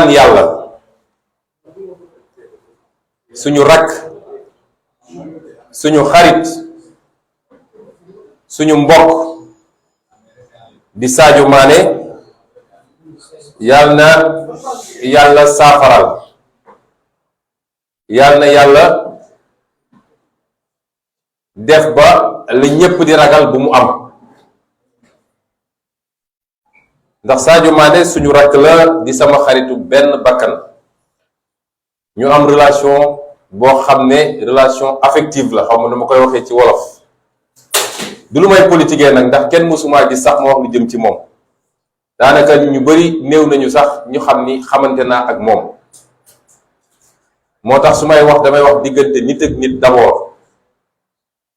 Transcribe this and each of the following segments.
ñaan yàlla suñu rakk suñu xarit suñu mbokk di Sadio Mané yal na yàlla saafaral yal na yàlla def ba li ñépp di ragal bu mu am ndax Sadio Mané suñu rakk la di sama xaritu benn bakkan ñu am relation boo xam ne relation affective la xaw ma nu ma koy waxee ci wolof du lu may politiquer nag ndax kenn mësuma gis sax ma wax lu jëm ci moom daanaka ñu bari néew nañu sax ñu xam ni xamante naa ak moom moo tax su may wax damay wax diggante nit ak nit d'abord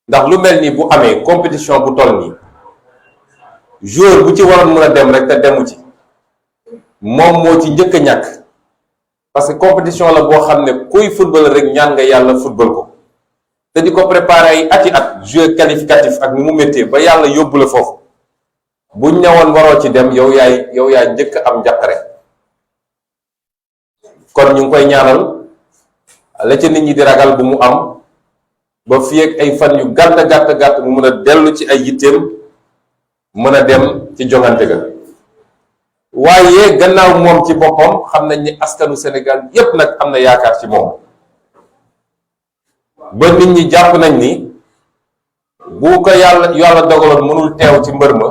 ndax lu mel ni bu amee compétition bu toll nii joueur bu ci waroon mën a dem rek te demu ci moom moo ci njëkk a ñàkk parce que compétition la boo xam ne kuy football rek ñaan nga yàlla football ko te di ko préparer ay ati at jeu qualificatif ak ni mu méttee ba yàlla yóbbu la foofu buñ ñëwoon waroo ci dem yow yaay njëkk am njàqare kon ñu ngi koy ñaanal la ca nit ñi di ragal bu mu am ba fii ak ay fan yu gàtt mu mën a dellu ci ay yitteem mën a dem ci jongante ga waaye gannaaw moom ci boppam xam nañ ni askanu Sénégal yépp nag am na yaakaar ci moom ba nit ñi jàpp nañ ni bu ko yàlla dogaloon mënul teew ci mbër ma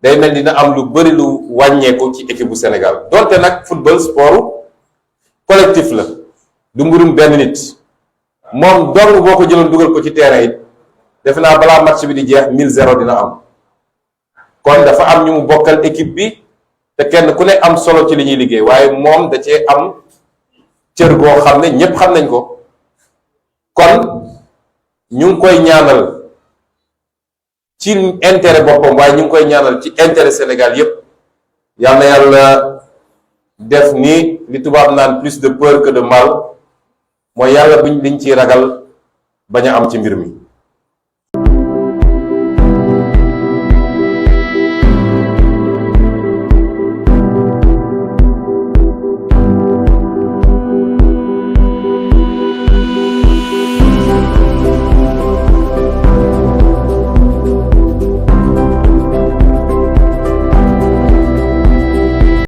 day mel dina am lu bari lu wàññeeku ci équipe bu Sénégal donte nag football sport collectif la du mbirum benn nit moom dong boo ko jëloon dugal ko ci terrain it defe naa balaa match bi di jeex 10-0 dina am kon dafa am ñu mu bokkal équipe bi te kenn ku ne am solo ci li ñuy liggéey waaye moom da cee am cër goo xam ne ñépp xam nañ ko kon ñu ngi koy ñaanal ci intérêt boppam waaye ñu ngi koy ñaanal ci intérêt Sénégal yépp yal na yàlla def ni li tubaab naan plus de peur que de mal mooy yàlla liñ ciy ragal bañ a am ci mbir mi